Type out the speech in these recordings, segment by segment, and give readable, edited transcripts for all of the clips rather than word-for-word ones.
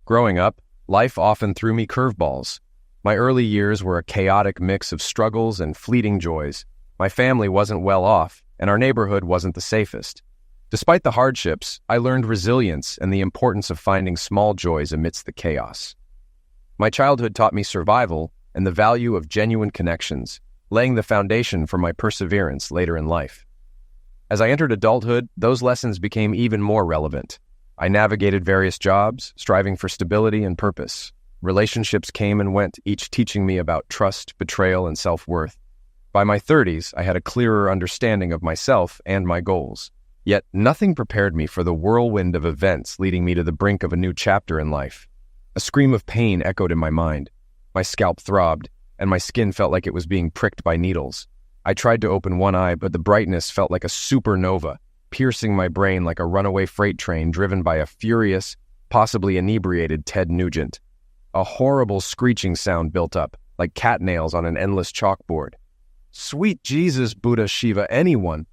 Growing up, life often threw me curveballs. My early years were a chaotic mix of struggles and fleeting joys. My family wasn't well off, and our neighborhood wasn't the safest. Despite the hardships, I learned resilience and the importance of finding small joys amidst the chaos. My childhood taught me survival and the value of genuine connections, laying the foundation for my perseverance later in life. As I entered adulthood, those lessons became even more relevant. I navigated various jobs, striving for stability and purpose. Relationships came and went, each teaching me about trust, betrayal, and self-worth. By my 30s, I had a clearer understanding of myself and my goals. Yet nothing prepared me for the whirlwind of events leading me to the brink of a new chapter in life. A scream of pain echoed in my mind. My scalp throbbed, and my skin felt like it was being pricked by needles. I tried to open one eye, but the brightness felt like a supernova, piercing my brain like a runaway freight train driven by a furious, possibly inebriated Ted Nugent. A horrible screeching sound built up, like cat nails on an endless chalkboard. "Sweet Jesus, Buddha, Shiva, anyone!"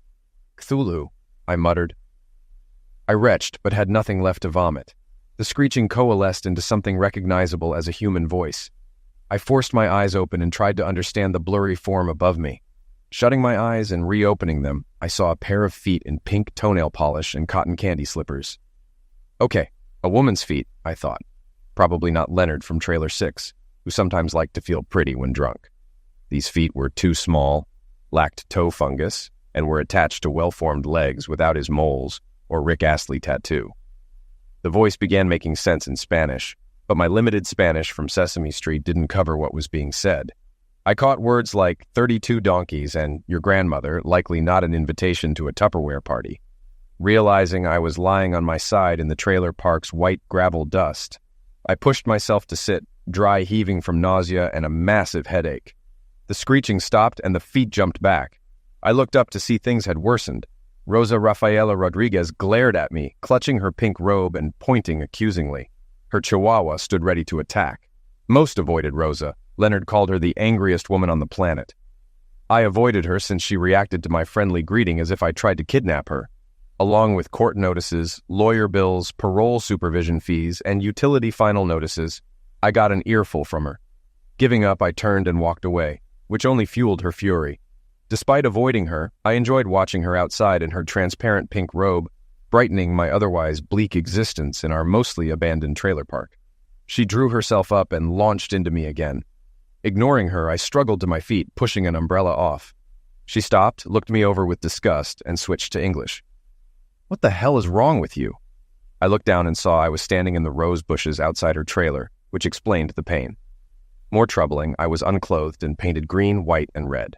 "Cthulhu," I muttered. I retched, but had nothing left to vomit. The screeching coalesced into something recognizable as a human voice. I forced my eyes open and tried to understand the blurry form above me. Shutting my eyes and reopening them, I saw a pair of feet in pink toenail polish and cotton candy slippers. Okay, a woman's feet, I thought. Probably not Leonard from Trailer 6, who sometimes liked to feel pretty when drunk. These feet were too small, lacked toe fungus, and were attached to well-formed legs without his moles or Rick Astley tattoo. The voice began making sense in Spanish, but my limited Spanish from Sesame Street didn't cover what was being said. I caught words like 32 donkeys and your grandmother, likely not an invitation to a Tupperware party. Realizing I was lying on my side in the trailer park's white gravel dust, I pushed myself to sit, dry heaving from nausea and a massive headache. The screeching stopped and the feet jumped back. I looked up to see things had worsened. Rosa Rafaela Rodriguez glared at me, clutching her pink robe and pointing accusingly. Her chihuahua stood ready to attack. Most avoided Rosa. Leonard called her the angriest woman on the planet. I avoided her since she reacted to my friendly greeting as if I tried to kidnap her. Along with court notices, lawyer bills, parole supervision fees, and utility final notices, I got an earful from her. Giving up, I turned and walked away, which only fueled her fury. Despite avoiding her, I enjoyed watching her outside in her transparent pink robe, brightening my otherwise bleak existence in our mostly abandoned trailer park. She drew herself up and launched into me again. Ignoring her, I struggled to my feet, pushing an umbrella off. She stopped, looked me over with disgust, and switched to English. "What the hell is wrong with you?" I looked down and saw I was standing in the rose bushes outside her trailer, which explained the pain. More troubling, I was unclothed and painted green, white, and red.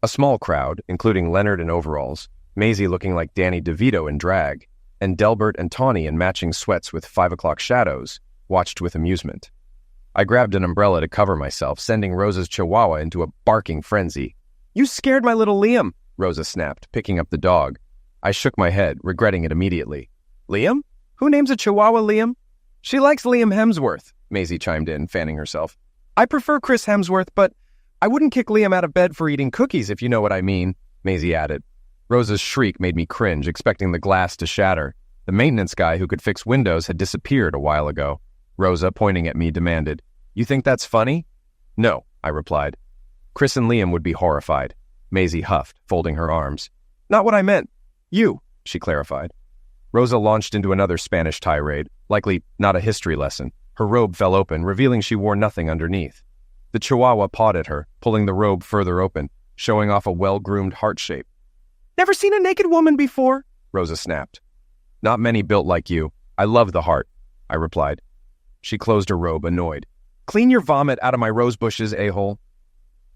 A small crowd, including Leonard in overalls, Maisie looking like Danny DeVito in drag, and Delbert and Tawny in matching sweats with 5 o'clock shadows, watched with amusement. I grabbed an umbrella to cover myself, sending Rosa's chihuahua into a barking frenzy. "You scared my little Liam," Rosa snapped, picking up the dog. I shook my head, regretting it immediately. "Liam? Who names a chihuahua Liam?" "She likes Liam Hemsworth," Maisie chimed in, fanning herself. "I prefer Chris Hemsworth, but I wouldn't kick Liam out of bed for eating cookies, if you know what I mean," Maisie added. Rosa's shriek made me cringe, expecting the glass to shatter. The maintenance guy who could fix windows had disappeared a while ago. Rosa, pointing at me, demanded, "You think that's funny?" "No," I replied. "Chris and Liam would be horrified." Maisie huffed, folding her arms. "Not what I meant. You," she clarified. Rosa launched into another Spanish tirade, likely not a history lesson. Her robe fell open, revealing she wore nothing underneath. The chihuahua pawed at her, pulling the robe further open, showing off a well-groomed heart shape. "Never seen a naked woman before," Rosa snapped. "Not many built like you. I love the heart," I replied. She closed her robe, annoyed. "Clean your vomit out of my rose bushes, a-hole."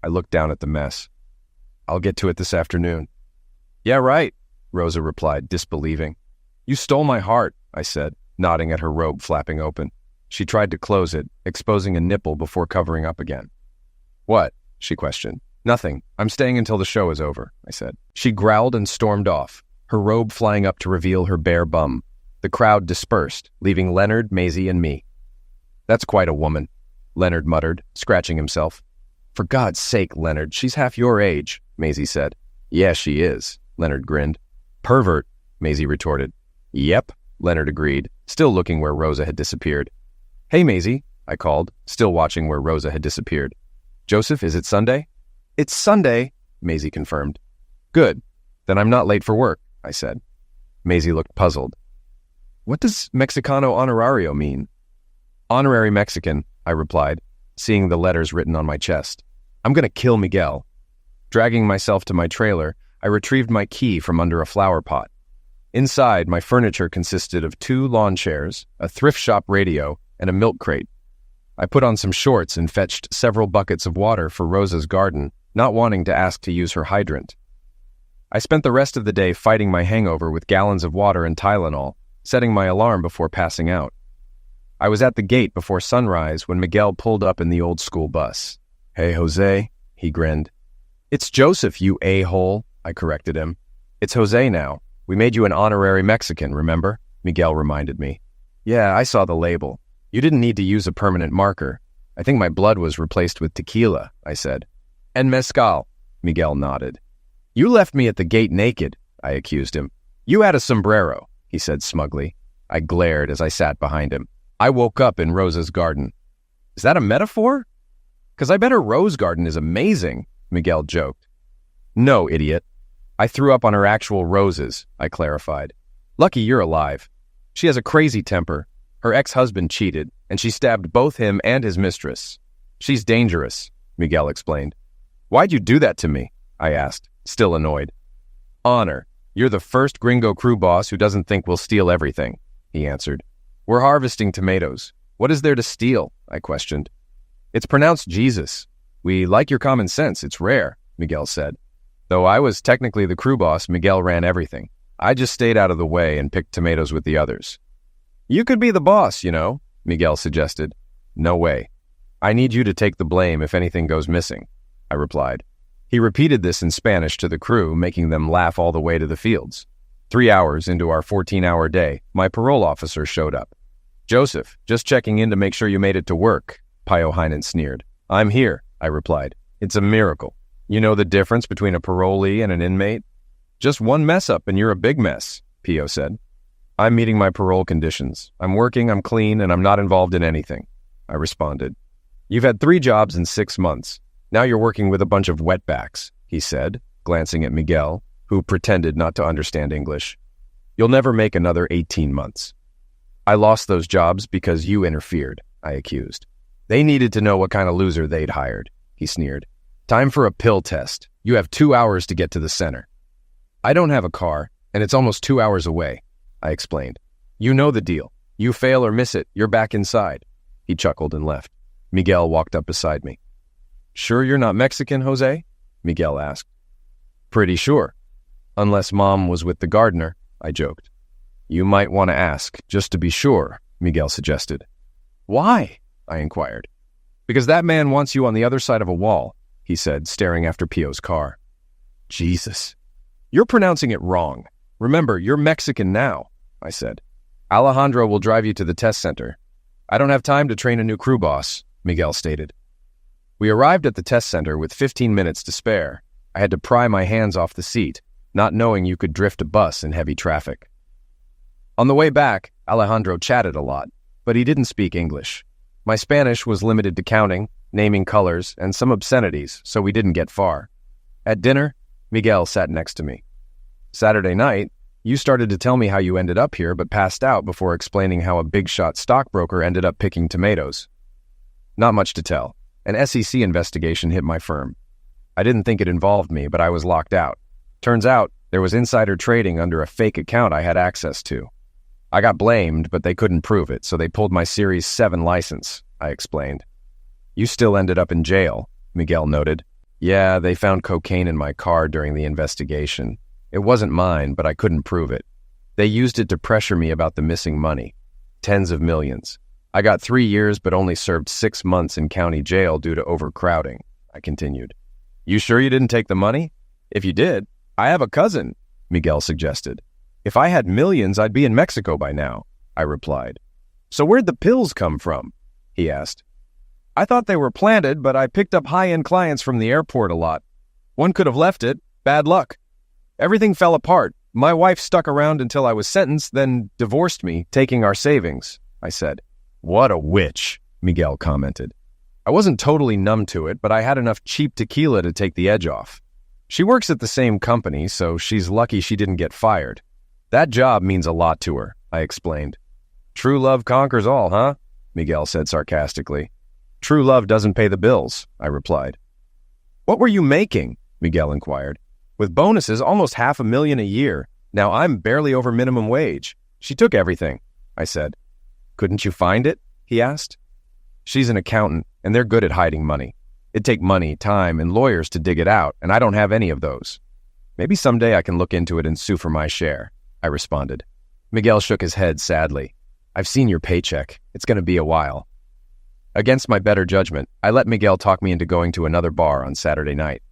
I looked down at the mess. "I'll get to it this afternoon." "Yeah, right," Rosa replied, disbelieving. "You stole my heart," I said, nodding at her robe flapping open. She tried to close it, exposing a nipple before covering up again. "What?" she questioned. "Nothing. I'm staying until the show is over," I said. She growled and stormed off, her robe flying up to reveal her bare bum. The crowd dispersed, leaving Leonard, Maisie, and me. "That's quite a woman," Leonard muttered, scratching himself. "For God's sake, Leonard, she's half your age," Maisie said. "Yeah, she is," Leonard grinned. "Pervert," Maisie retorted. "Yep," Leonard agreed, still looking where Rosa had disappeared. Hey, Maisie, I called, still watching where Rosa had disappeared. Joseph, is it Sunday? It's Sunday, Maisie confirmed. Good. Then I'm not late for work, I said. Maisie looked puzzled. What does Mexicano honorario mean? Honorary Mexican, I replied, seeing the letters written on my chest. I'm going to kill Miguel. Dragging myself to my trailer, I retrieved my key from under a flower pot. Inside, my furniture consisted of 2 lawn chairs, a thrift shop radio, and a milk crate. I put on some shorts and fetched several buckets of water for Rosa's garden, not wanting to ask to use her hydrant. I spent the rest of the day fighting my hangover with gallons of water and Tylenol, setting my alarm before passing out. I was at the gate before sunrise when Miguel pulled up in the old school bus. Hey, Jose, he grinned. It's Joseph, you a-hole, I corrected him. It's Jose now. We made you an honorary Mexican, remember? Miguel reminded me. Yeah, I saw the label. You didn't need to use a permanent marker. I think my blood was replaced with tequila, I said. And mezcal, Miguel nodded. You left me at the gate naked, I accused him. You had a sombrero, he said smugly. I glared as I sat behind him. I woke up in Rosa's garden. Is that a metaphor? 'Cause I bet her rose garden is amazing, Miguel joked. No, idiot. I threw up on her actual roses, I clarified. Lucky you're alive. She has a crazy temper. Her ex-husband cheated, and she stabbed both him and his mistress. She's dangerous, Miguel explained. Why'd you do that to me? I asked, still annoyed. Honor. You're the first gringo crew boss who doesn't think we'll steal everything, he answered. We're harvesting tomatoes. What is there to steal? I questioned. It's pronounced Jesus. We like your common sense. It's rare, Miguel said. Though I was technically the crew boss, Miguel ran everything. I just stayed out of the way and picked tomatoes with the others. You could be the boss, you know, Miguel suggested. No way. I need you to take the blame if anything goes missing, I replied. He repeated this in Spanish to the crew, making them laugh all the way to the fields. 3 hours into our 14-hour day, my parole officer showed up. Joseph, just checking in to make sure you made it to work, Pio Heinen sneered. I'm here, I replied. It's a miracle. You know the difference between a parolee and an inmate? Just one mess up and you're a big mess, Pio said. I'm meeting my parole conditions. I'm working, I'm clean, and I'm not involved in anything, I responded. You've had 3 jobs in 6 months. Now you're working with a bunch of wetbacks, he said, glancing at Miguel, who pretended not to understand English. You'll never make another 18 months. I lost those jobs because you interfered, I accused. They needed to know what kind of loser they'd hired, he sneered. Time for a pill test. You have 2 hours to get to the center. I don't have a car, and it's almost 2 hours away, I explained. You know the deal. You fail or miss it, you're back inside. He chuckled and left. Miguel walked up beside me. Sure you're not Mexican, Jose? Miguel asked. Pretty sure. Unless Mom was with the gardener, I joked. You might want to ask, just to be sure, Miguel suggested. Why? I inquired. Because that man wants you on the other side of a wall, he said, staring after Pio's car. Jesus. You're pronouncing it wrong. Remember, you're Mexican now, I said. Alejandro will drive you to the test center. I don't have time to train a new crew boss, Miguel stated. We arrived at the test center with 15 minutes to spare. I had to pry my hands off the seat, not knowing you could drift a bus in heavy traffic. On the way back, Alejandro chatted a lot, but he didn't speak English. My Spanish was limited to counting, naming colors, and some obscenities, so we didn't get far. At dinner, Miguel sat next to me. Saturday night, you started to tell me how you ended up here but passed out before explaining how a big-shot stockbroker ended up picking tomatoes. Not much to tell. An SEC investigation hit my firm. I didn't think it involved me, but I was locked out. Turns out, there was insider trading under a fake account I had access to. I got blamed, but they couldn't prove it, so they pulled my Series 7 license, I explained. You still ended up in jail, Miguel noted. Yeah, they found cocaine in my car during the investigation. It wasn't mine, but I couldn't prove it. They used it to pressure me about the missing money. Tens of millions. I got 3 years, but only served 6 months in county jail due to overcrowding, I continued. You sure you didn't take the money? If you did, I have a cousin, Miguel suggested. If I had millions, I'd be in Mexico by now, I replied. So where'd the pills come from? He asked. I thought they were planted, but I picked up high-end clients from the airport a lot. One could have left it. Bad luck. Everything fell apart. My wife stuck around until I was sentenced, then divorced me, taking our savings, I said. What a witch, Miguel commented. I wasn't totally numb to it, but I had enough cheap tequila to take the edge off. She works at the same company, so she's lucky she didn't get fired. That job means a lot to her, I explained. True love conquers all, huh? Miguel said sarcastically. True love doesn't pay the bills, I replied. What were you making? Miguel inquired. With bonuses, almost $500,000 a year. Now I'm barely over minimum wage. She took everything, I said. Couldn't you find it? He asked. She's an accountant, and they're good at hiding money. It'd take money, time, and lawyers to dig it out, and I don't have any of those. Maybe someday I can look into it and sue for my share, I responded. Miguel shook his head sadly. I've seen your paycheck. It's going to be a while. Against my better judgment, I let Miguel talk me into going to another bar on Saturday night.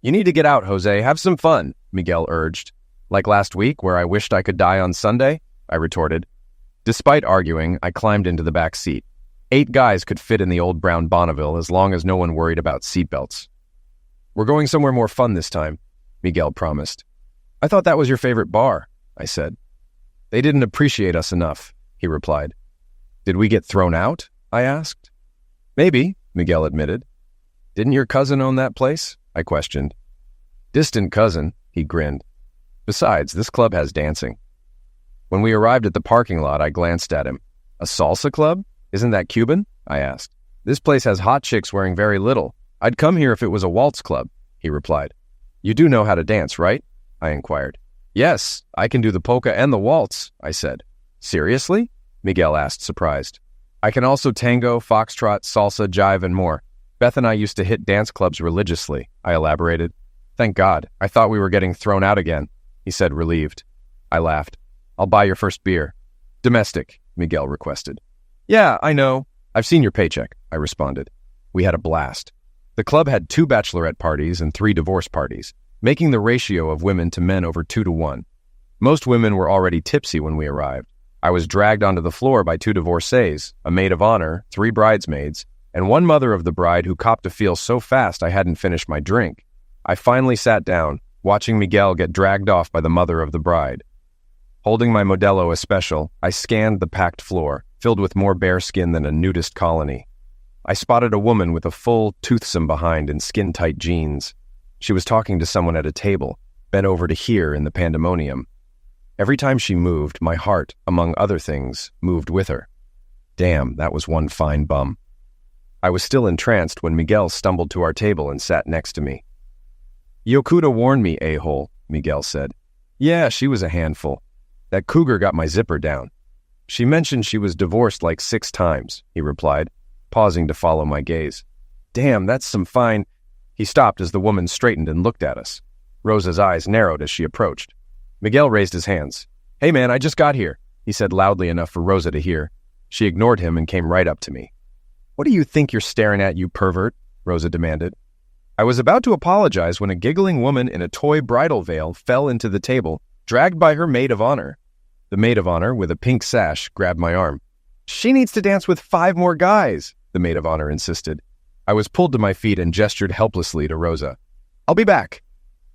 You need to get out, Jose. Have some fun, Miguel urged. Like last week, where I wished I could die on Sunday? I retorted. Despite arguing, I climbed into the back seat. 8 guys could fit in the old brown Bonneville as long as no one worried about seatbelts. We're going somewhere more fun this time, Miguel promised. I thought that was your favorite bar, I said. They didn't appreciate us enough, he replied. Did we get thrown out? I asked. Maybe, Miguel admitted. Didn't your cousin own that place? I questioned. Distant cousin, he grinned. Besides, this club has dancing. When we arrived at the parking lot, I glanced at him. A salsa club? Isn't that Cuban? I asked. This place has hot chicks wearing very little. I'd come here if it was a waltz club, he replied. You do know how to dance, right? I inquired. Yes, I can do the polka and the waltz, I said. Seriously? Miguel asked, surprised. I can also tango, foxtrot, salsa, jive, and more. Beth and I used to hit dance clubs religiously, I elaborated. Thank God, I thought we were getting thrown out again, he said, relieved. I laughed. I'll buy your first beer. Domestic, Miguel requested. Yeah, I know. I've seen your paycheck, I responded. We had a blast. The club had 2 bachelorette parties and 3 divorce parties, making the ratio of women to men over 2 to 1. Most women were already tipsy when we arrived. I was dragged onto the floor by 2 divorcees, a maid of honor, 3 bridesmaids, and one mother of the bride who copped a feel so fast I hadn't finished my drink. I finally sat down, watching Miguel get dragged off by the mother of the bride. Holding my Modelo Especial, I scanned the packed floor, filled with more bare skin than a nudist colony. I spotted a woman with a full, toothsome behind in skin-tight jeans. She was talking to someone at a table, bent over to hear in the pandemonium. Every time she moved, my heart, among other things, moved with her. Damn, that was one fine bum. I was still entranced when Miguel stumbled to our table and sat next to me. Yokuda warned me, a-hole, Miguel said. Yeah, she was a handful. That cougar got my zipper down. She mentioned she was divorced like 6 times, he replied, pausing to follow my gaze. Damn, that's some fine... He stopped as the woman straightened and looked at us. Rosa's eyes narrowed as she approached. Miguel raised his hands. Hey man, I just got here, he said loudly enough for Rosa to hear. She ignored him and came right up to me. What do you think you're staring at, you pervert? Rosa demanded. I was about to apologize when a giggling woman in a toy bridal veil fell into the table, dragged by her maid of honor. The maid of honor, with a pink sash, grabbed my arm. She needs to dance with 5 more guys, the maid of honor insisted. I was pulled to my feet and gestured helplessly to Rosa. I'll be back.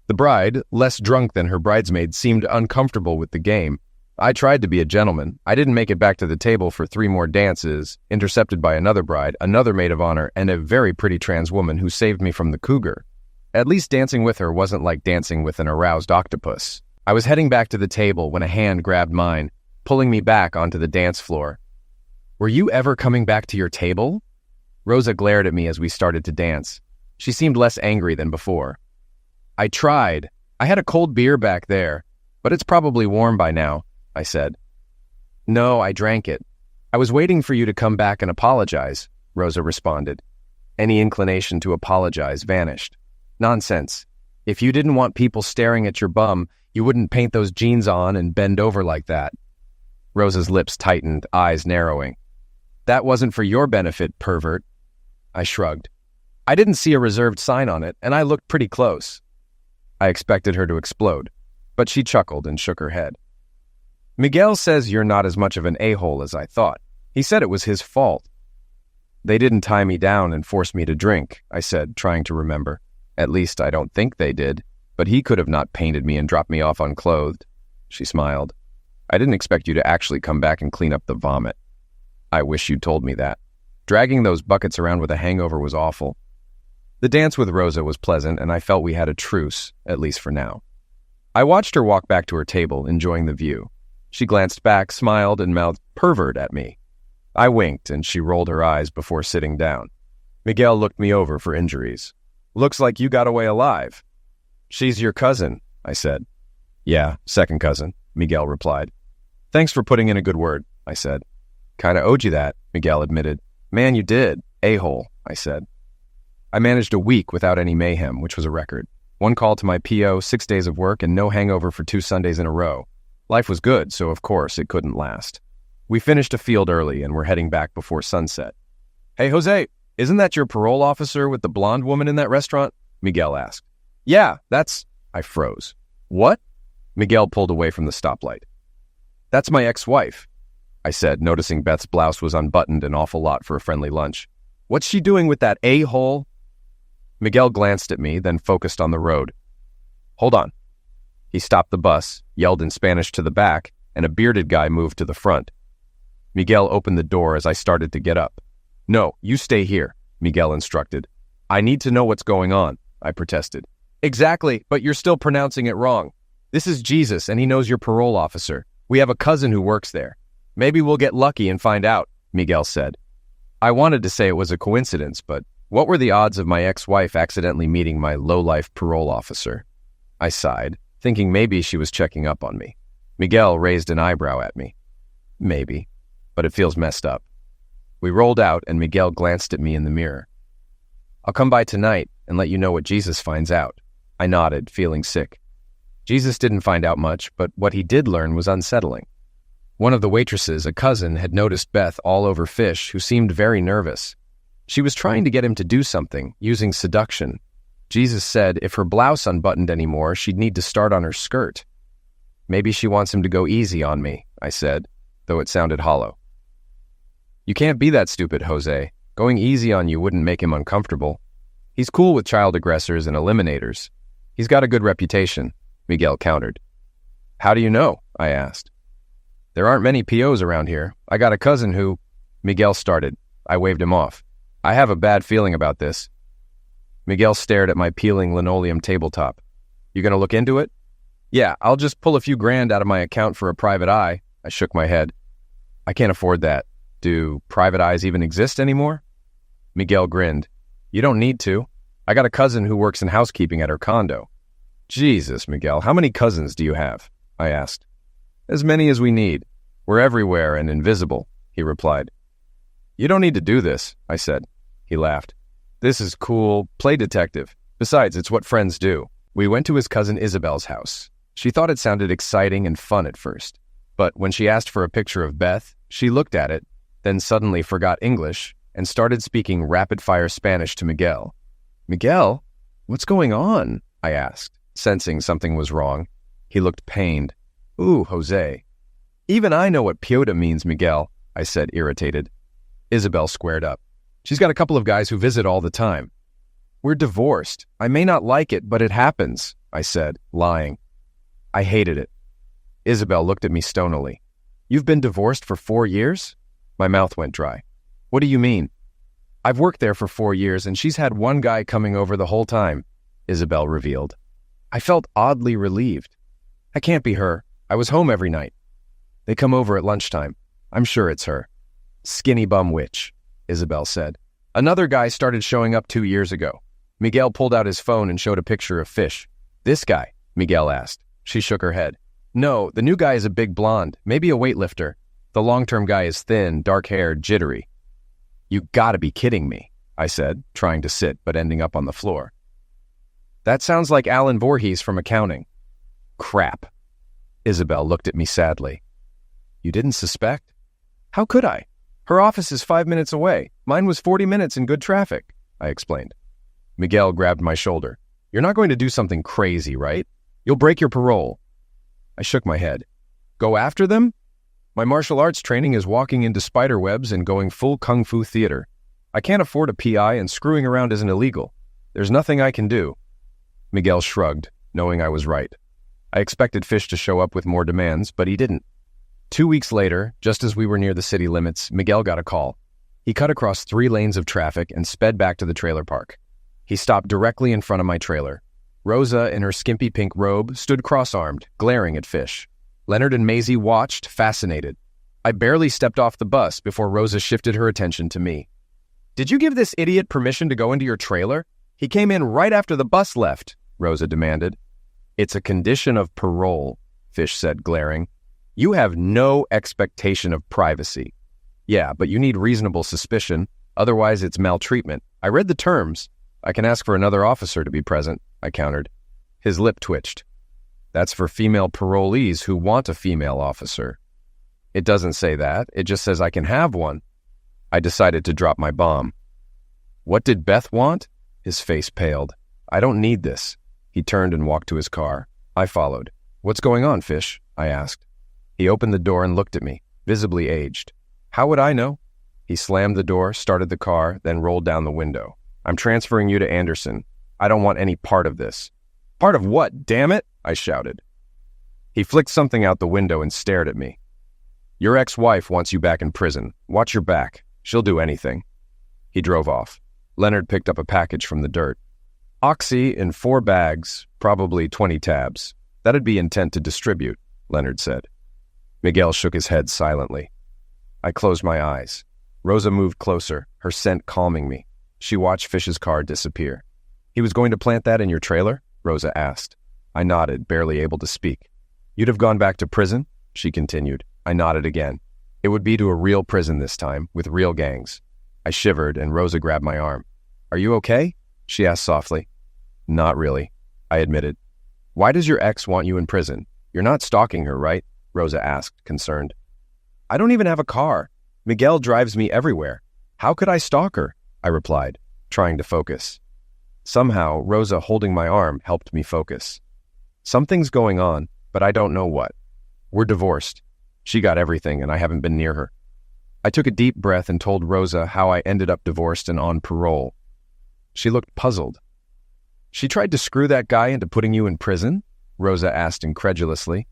The bride, less drunk than her bridesmaid, seemed uncomfortable with the game. I tried to be a gentleman. I didn't make it back to the table for 3 more dances, intercepted by another bride, another maid of honor, and a very pretty trans woman who saved me from the cougar. At least dancing with her wasn't like dancing with an aroused octopus. I was heading back to the table when a hand grabbed mine, pulling me back onto the dance floor. Were you ever coming back to your table? Rosa glared at me as we started to dance. She seemed less angry than before. I tried. I had a cold beer back there, but it's probably warm by now, I said. No, I drank it. I was waiting for you to come back and apologize, Rosa responded. Any inclination to apologize vanished. Nonsense. If you didn't want people staring at your bum, you wouldn't paint those jeans on and bend over like that. Rosa's lips tightened, eyes narrowing. That wasn't for your benefit, pervert. I shrugged. I didn't see a reserved sign on it, and I looked pretty close. I expected her to explode, but she chuckled and shook her head. Miguel says you're not as much of an a-hole as I thought. He said it was his fault. They didn't tie me down and force me to drink, I said, trying to remember. At least I don't think they did, but he could have not painted me and dropped me off unclothed. She smiled. I didn't expect you to actually come back and clean up the vomit. I wish you'd told me that. Dragging those buckets around with a hangover was awful. The dance with Rosa was pleasant, and I felt we had a truce, at least for now. I watched her walk back to her table, enjoying the view. She glanced back, smiled, and mouthed "pervert" at me. I winked, and she rolled her eyes before sitting down. Miguel looked me over for injuries. "Looks like you got away alive." "She's your cousin," I said. "Yeah, second cousin," Miguel replied. "Thanks for putting in a good word," I said. "Kinda owed you that," Miguel admitted. "Man, you did. A-hole," I said. I managed a week without any mayhem, which was a record. 1 call to my PO, 6 days of work, and no hangover for 2 Sundays in a row. Life was good, so of course it couldn't last. We finished a field early and were heading back before sunset. "Hey, Jose, isn't that your parole officer with the blonde woman in that restaurant?" Miguel asked. "Yeah, that's..." I froze. "What?" Miguel pulled away from the stoplight. "That's my ex-wife," I said, noticing Beth's blouse was unbuttoned an awful lot for a friendly lunch. "What's she doing with that a-hole?" Miguel glanced at me, then focused on the road. "Hold on." He stopped the bus, yelled in Spanish to the back, and a bearded guy moved to the front. Miguel opened the door as I started to get up. "No, you stay here," Miguel instructed. "I need to know what's going on," I protested. "Exactly, but you're still pronouncing it wrong. This is Jesus, and he knows your parole officer. We have a cousin who works there. Maybe we'll get lucky and find out," Miguel said. I wanted to say it was a coincidence, but what were the odds of my ex-wife accidentally meeting my low-life parole officer? I sighed, thinking maybe she was checking up on me. Miguel raised an eyebrow at me. Maybe, but it feels messed up. We rolled out, and Miguel glanced at me in the mirror. "I'll come by tonight and let you know what Jesus finds out." I nodded, feeling sick. Jesus didn't find out much, but what he did learn was unsettling. One of the waitresses, a cousin, had noticed Beth all over Fish, who seemed very nervous. She was trying to get him to do something, using seduction. Jesus said if her blouse unbuttoned anymore, she'd need to start on her skirt. "Maybe she wants him to go easy on me," I said, though it sounded hollow. "You can't be that stupid, Jose. Going easy on you wouldn't make him uncomfortable. He's cool with child aggressors and eliminators. He's got a good reputation," Miguel countered. "How do you know?" I asked. "There aren't many POs around here. I got a cousin who..." Miguel started. I waved him off. "I have a bad feeling about this." Miguel stared at my peeling linoleum tabletop. "You gonna look into it?" "Yeah, I'll just pull a few grand out of my account for a private eye." I shook my head. "I can't afford that. Do private eyes even exist anymore?" Miguel grinned. "You don't need to. I got a cousin who works in housekeeping at her condo." "Jesus, Miguel, how many cousins do you have?" I asked. "As many as we need. We're everywhere and invisible," he replied. "You don't need to do this," I said. He laughed. "This is cool. Play detective. Besides, it's what friends do." We went to his cousin Isabel's house. She thought it sounded exciting and fun at first. But when she asked for a picture of Beth, she looked at it, then suddenly forgot English and started speaking rapid-fire Spanish to Miguel. "Miguel, what's going on?" I asked, sensing something was wrong. He looked pained. "Ooh, Jose." "Even I know what piota means, Miguel," I said, irritated. Isabel squared up. "She's got a couple of guys who visit all the time." "We're divorced. I may not like it, but it happens," I said, lying. I hated it. Isabel looked at me stonily. "You've been divorced for 4 years?" My mouth went dry. "What do you mean?" "I've worked there for 4 years, and she's had one guy coming over the whole time," Isabel revealed. I felt oddly relieved. "I can't be her. I was home every night." "They come over at lunchtime. I'm sure it's her." "Skinny bum witch," Isabel said. "Another guy started showing up 2 years ago." Miguel pulled out his phone and showed a picture of Fish. "This guy?" Miguel asked. She shook her head. "No, the new guy is a big blonde, maybe a weightlifter. The long-term guy is thin, dark-haired, jittery." "You gotta be kidding me," I said, trying to sit but ending up on the floor. "That sounds like Alan Voorhees from accounting." "Crap." Isabel looked at me sadly. "You didn't suspect?" "How could I? Her office is 5 minutes away. Mine was 40 minutes in good traffic," I explained. Miguel grabbed my shoulder. "You're not going to do something crazy, right? You'll break your parole." I shook my head. "Go after them? My martial arts training is walking into spider webs and going full kung fu theater. I can't afford a PI, and screwing around isn't illegal. There's nothing I can do." Miguel shrugged, knowing I was right. I expected Fish to show up with more demands, but he didn't. 2 weeks later, just as we were near the city limits, Miguel got a call. He cut across 3 lanes of traffic and sped back to the trailer park. He stopped directly in front of my trailer. Rosa, in her skimpy pink robe, stood cross-armed, glaring at Fish. Leonard and Maisie watched, fascinated. I barely stepped off the bus before Rosa shifted her attention to me. "Did you give this idiot permission to go into your trailer? He came in right after the bus left," Rosa demanded. "It's a condition of parole," Fish said, glaring. "You have no expectation of privacy." "Yeah, but you need reasonable suspicion. Otherwise, it's maltreatment. I read the terms. I can ask for another officer to be present," I countered. His lip twitched. "That's for female parolees who want a female officer." "It doesn't say that. It just says I can have one." I decided to drop my bomb. "What did Beth want?" His face paled. "I don't need this." He turned and walked to his car. I followed. "What's going on, Fish?" I asked. He opened the door and looked at me, visibly aged. "How would I know?" He slammed the door, started the car, then rolled down the window. "I'm transferring you to Anderson. I don't want any part of this." "Part of what, damn it?" I shouted. He flicked something out the window and stared at me. "Your ex-wife wants you back in prison. Watch your back. She'll do anything." He drove off. Leonard picked up a package from the dirt. "Oxy in 4 bags, probably 20 tabs. That'd be intent to distribute," Leonard said. Miguel shook his head silently. I closed my eyes. Rosa moved closer, her scent calming me. She watched Fish's car disappear. "He was going to plant that in your trailer?" Rosa asked. I nodded, barely able to speak. "You'd have gone back to prison?" she continued. I nodded again. "It would be to a real prison this time, with real gangs." I shivered, and Rosa grabbed my arm. "Are you okay?" she asked softly. "Not really," I admitted. "Why does your ex want you in prison? You're not stalking her, right?" Rosa asked, concerned. "I don't even have a car. Miguel drives me everywhere. How could I stalk her?" I replied, trying to focus. Somehow, Rosa holding my arm helped me focus. "Something's going on, but I don't know what. We're divorced. She got everything, and I haven't been near her." I took a deep breath and told Rosa how I ended up divorced and on parole. She looked puzzled. "She tried to screw that guy into putting you in prison?" Rosa asked incredulously.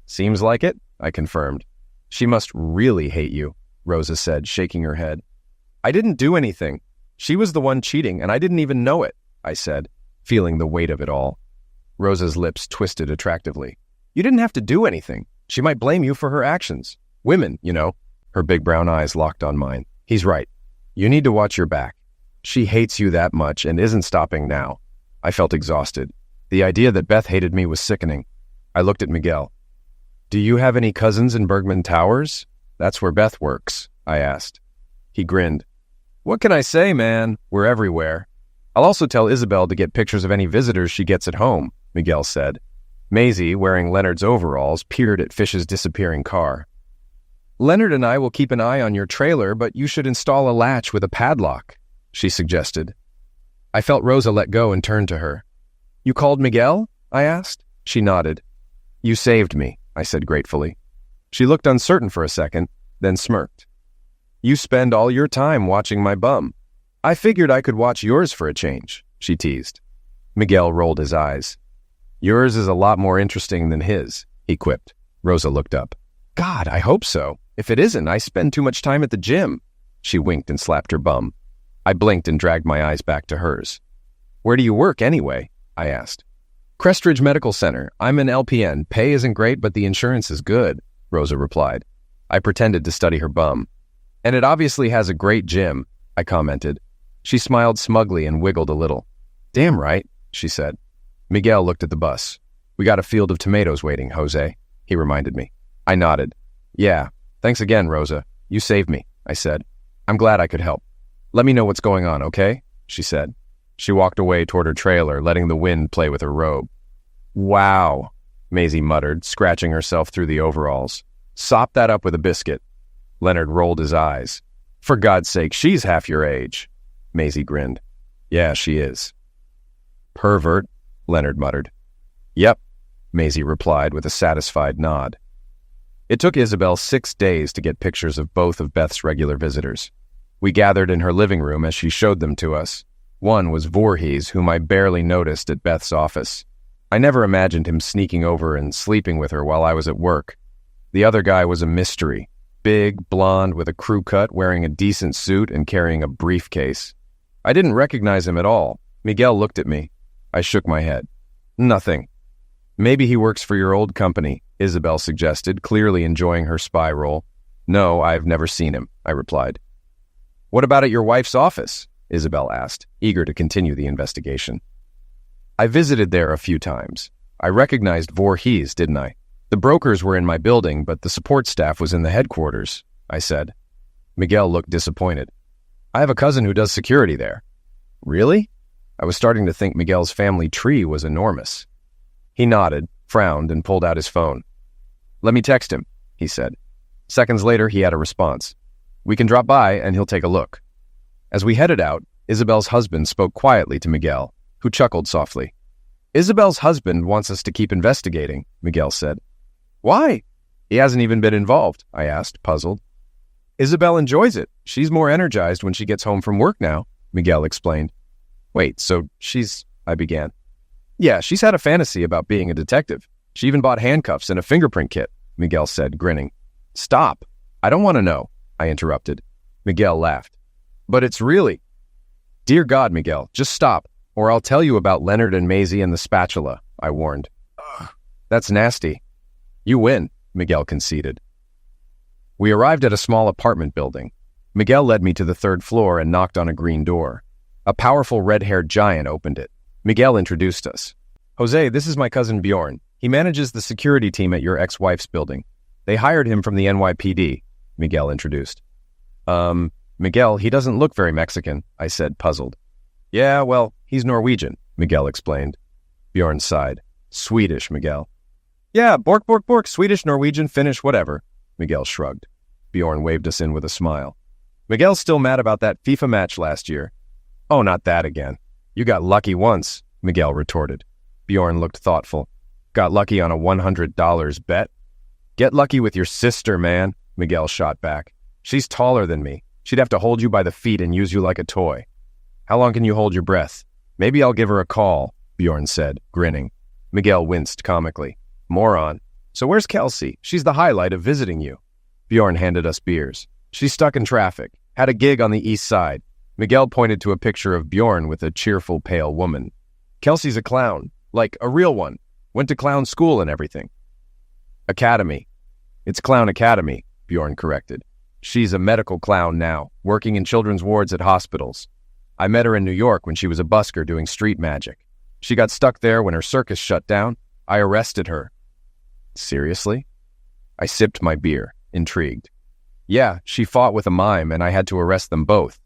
"Seems like it," I confirmed. "She must really hate you," Rosa said, shaking her head. "I didn't do anything. She was the one cheating, and I didn't even know it," I said, feeling the weight of it all. Rosa's lips twisted attractively. "You didn't have to do anything. She might blame you for her actions. Women, you know." Her big brown eyes locked on mine. "He's right. You need to watch your back. She hates you that much and isn't stopping now." I felt exhausted. The idea that Beth hated me was sickening. I looked at Miguel. "Do you have any cousins in Bergman Towers? That's where Beth works," I asked. He grinned. "What can I say, man? We're everywhere. I'll also tell Isabel to get pictures of any visitors she gets at home," Miguel said. Maisie, wearing Leonard's overalls, peered at Fish's disappearing car. "Leonard and I will keep an eye on your trailer, but you should install a latch with a padlock," she suggested. I felt Rosa let go and turned to her. "You called Miguel?" I asked. She nodded. "You saved me," I said gratefully. She looked uncertain for a second, then smirked. "You spend all your time watching my bum. I figured I could watch yours for a change," she teased. Miguel rolled his eyes. "Yours is a lot more interesting than his," he quipped. Rosa looked up. "God, I hope so. If it isn't, I spend too much time at the gym." She winked and slapped her bum. I blinked and dragged my eyes back to hers. "Where do you work, anyway?" I asked. "Crestridge Medical Center. I'm an LPN. Pay isn't great, but the insurance is good," Rosa replied. I pretended to study her bum. "And it obviously has a great gym," I commented. She smiled smugly and wiggled a little. "Damn right," she said. Miguel looked at the bus. "We got a field of tomatoes waiting, Jose," he reminded me. I nodded. "Yeah, thanks again, Rosa. You saved me," I said. "I'm glad I could help. Let me know what's going on, okay?" she said. She walked away toward her trailer, letting the wind play with her robe. "Wow," Maisie muttered, scratching herself through the overalls. "Sop that up with a biscuit." Leonard rolled his eyes. "For God's sake, she's half your age." Maisie grinned. "Yeah, she is." "Pervert," Leonard muttered. "Yep," Maisie replied with a satisfied nod. It took Isabel 6 days to get pictures of both of Beth's regular visitors. We gathered in her living room as she showed them to us. One was Voorhees, whom I barely noticed at Beth's office. I never imagined him sneaking over and sleeping with her while I was at work. The other guy was a mystery. Big, blonde, with a crew cut, wearing a decent suit and carrying a briefcase. I didn't recognize him at all. Miguel looked at me. I shook my head. Nothing. Maybe he works for your old company, Isabel suggested, clearly enjoying her spy role. No, I've never seen him, I replied. What about at your wife's office? Isabel asked, eager to continue the investigation. I visited there a few times. I recognized Voorhees, didn't I? The brokers were in my building, but the support staff was in the headquarters, I said. Miguel looked disappointed. I have a cousin who does security there. Really? I was starting to think Miguel's family tree was enormous. He nodded, frowned, and pulled out his phone. Let me text him, he said. Seconds later, he had a response. We can drop by and he'll take a look. As we headed out, Isabel's husband spoke quietly to Miguel, who chuckled softly. Isabel's husband wants us to keep investigating, Miguel said. Why? He hasn't even been involved, I asked, puzzled. Isabel enjoys it. She's more energized when she gets home from work now, Miguel explained. Wait, so I began. Yeah, she's had a fantasy about being a detective. She even bought handcuffs and a fingerprint kit, Miguel said, grinning. Stop. I don't want to know, I interrupted. Miguel laughed. But it's really... Dear God, Miguel, just stop, or I'll tell you about Leonard and Maisie and the spatula, I warned. Ugh, that's nasty. You win, Miguel conceded. We arrived at a small apartment building. Miguel led me to the third floor and knocked on a green door. A powerful red-haired giant opened it. Miguel introduced us. Jose, this is my cousin Bjorn. He manages the security team at your ex-wife's building. They hired him from the NYPD, Miguel introduced. Miguel, he doesn't look very Mexican, I said, puzzled. Yeah, well, he's Norwegian, Miguel explained. Bjorn sighed. Swedish, Miguel. Yeah, bork, bork, bork, Swedish, Norwegian, Finnish, whatever. Miguel shrugged. Bjorn waved us in with a smile. Miguel's still mad about that FIFA match last year. Oh, not that again. You got lucky once, Miguel retorted. Bjorn looked thoughtful. Got lucky on a $100 bet? Get lucky with your sister, man, Miguel shot back. She's taller than me. She'd have to hold you by the feet and use you like a toy. How long can you hold your breath? Maybe I'll give her a call, Bjorn said, grinning. Miguel winced comically. Moron. So where's Kelsey? She's the highlight of visiting you. Bjorn handed us beers. She's stuck in traffic. Had a gig on the east side. Miguel pointed to a picture of Bjorn with a cheerful, pale woman. Kelsey's a clown. Like, a real one. Went to clown school and everything. Academy. It's Clown Academy, Bjorn corrected. She's a medical clown now, working in children's wards at hospitals. I met her in New York when she was a busker doing street magic. She got stuck there when her circus shut down. I arrested her. Seriously? I sipped my beer, intrigued. Yeah, she fought with a mime and I had to arrest them both,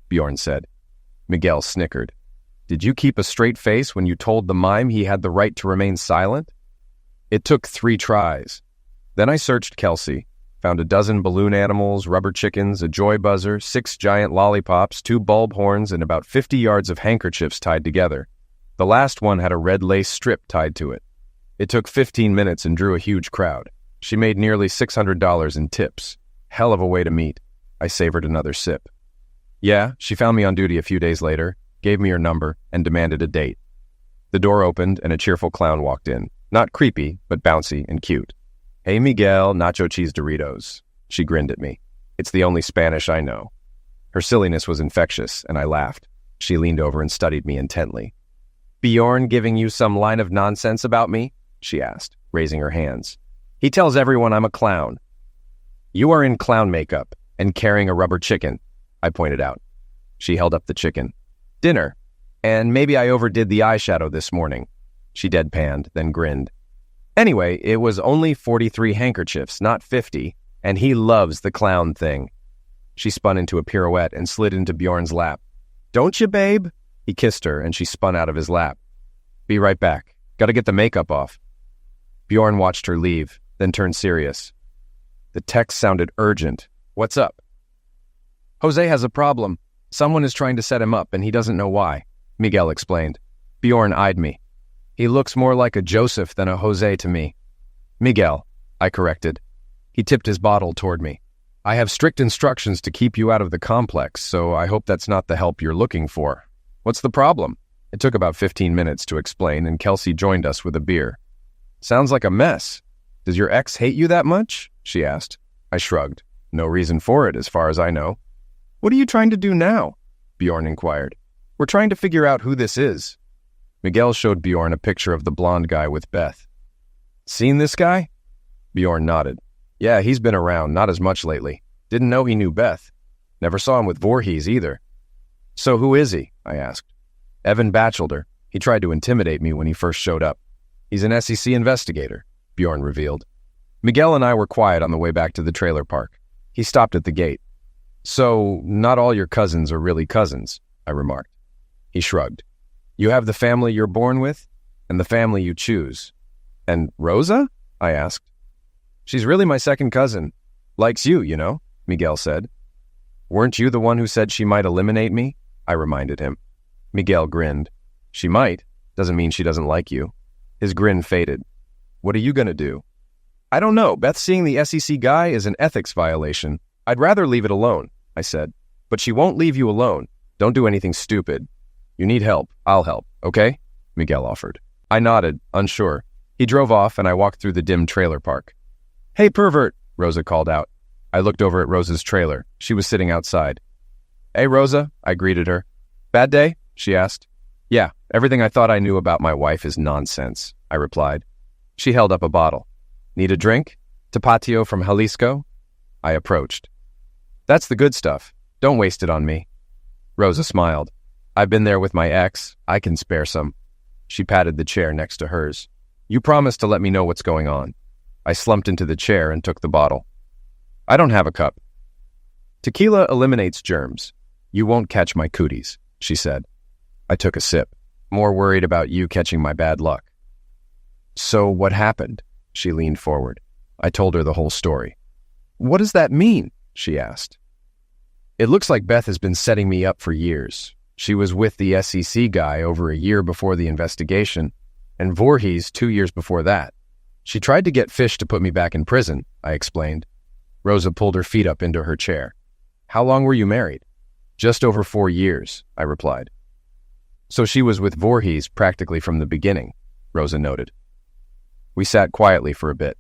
Bjorn said. Miguel snickered. Did you keep a straight face when you told the mime he had the right to remain silent? It took 3 tries. Then I searched Kelsey, found a dozen balloon animals, rubber chickens, a joy buzzer, 6 giant lollipops, 2 bulb horns, and about 50 yards of handkerchiefs tied together. The last one had a red lace strip tied to it. It took 15 minutes and drew a huge crowd. She made nearly $600 in tips. Hell of a way to meet. I savored another sip. Yeah, she found me on duty a few days later, gave me her number, and demanded a date. The door opened and a cheerful clown walked in. Not creepy, but bouncy and cute. Hey, Miguel, nacho cheese Doritos. She grinned at me. It's the only Spanish I know. Her silliness was infectious, and I laughed. She leaned over and studied me intently. Bjorn giving you some line of nonsense about me? She asked, raising her hands. He tells everyone I'm a clown. You are in clown makeup and carrying a rubber chicken, I pointed out. She held up the chicken. Dinner. And maybe I overdid the eyeshadow this morning. She deadpanned, then grinned. Anyway, it was only 43 handkerchiefs, not 50, and he loves the clown thing. She spun into a pirouette and slid into Bjorn's lap. Don't you, babe? He kissed her, and she spun out of his lap. Be right back. Gotta get the makeup off. Bjorn watched her leave, then turned serious. The text sounded urgent. What's up? Jose has a problem. Someone is trying to set him up, and he doesn't know why, Miguel explained. Bjorn eyed me. He looks more like a Joseph than a Jose to me. Miguel, I corrected. He tipped his bottle toward me. I have strict instructions to keep you out of the complex, so I hope that's not the help you're looking for. What's the problem? It took about 15 minutes to explain, and Kelsey joined us with a beer. Sounds like a mess. Does your ex hate you that much? she asked. I shrugged. No reason for it, as far as I know. What are you trying to do now? Bjorn inquired. We're trying to figure out who this is. Miguel showed Bjorn a picture of the blonde guy with Beth. Seen this guy? Bjorn nodded. Yeah, he's been around, not as much lately. Didn't know he knew Beth. Never saw him with Voorhees either. So who is he? I asked. Evan Batchelder. He tried to intimidate me when he first showed up. He's an SEC investigator, Bjorn revealed. Miguel and I were quiet on the way back to the trailer park. He stopped at the gate. So, not all your cousins are really cousins, I remarked. He shrugged. You have the family you're born with, and the family you choose. And Rosa? I asked. She's really my second cousin. Likes you, you know, Miguel said. Weren't you the one who said she might eliminate me? I reminded him. Miguel grinned. She might. Doesn't mean she doesn't like you. His grin faded. What are you going to do? I don't know. Beth seeing the SEC guy is an ethics violation. I'd rather leave it alone, I said. But she won't leave you alone. Don't do anything stupid. You need help. I'll help, okay? Miguel offered. I nodded, unsure. He drove off, and I walked through the dim trailer park. Hey, pervert, Rosa called out. I looked over at Rosa's trailer. She was sitting outside. Hey, Rosa, I greeted her. Bad day? She asked. Yeah, everything I thought I knew about my wife is nonsense, I replied. She held up a bottle. Need a drink? Tapatio from Jalisco? I approached. That's the good stuff. Don't waste it on me. Rosa smiled. I've been there with my ex. I can spare some. She patted the chair next to hers. You promised to let me know what's going on. I slumped into the chair and took the bottle. I don't have a cup. Tequila eliminates germs. You won't catch my cooties, she said. I took a sip, more worried about you catching my bad luck. So what happened? She leaned forward. I told her the whole story. What does that mean? She asked. It looks like Beth has been setting me up for years. She was with the SEC guy over a year before the investigation, and Voorhees 2 years before that. She tried to get Fish to put me back in prison, I explained. Rosa pulled her feet up into her chair. How long were you married? Just over 4 years, I replied. So she was with Voorhees practically from the beginning, Rosa noted. We sat quietly for a bit.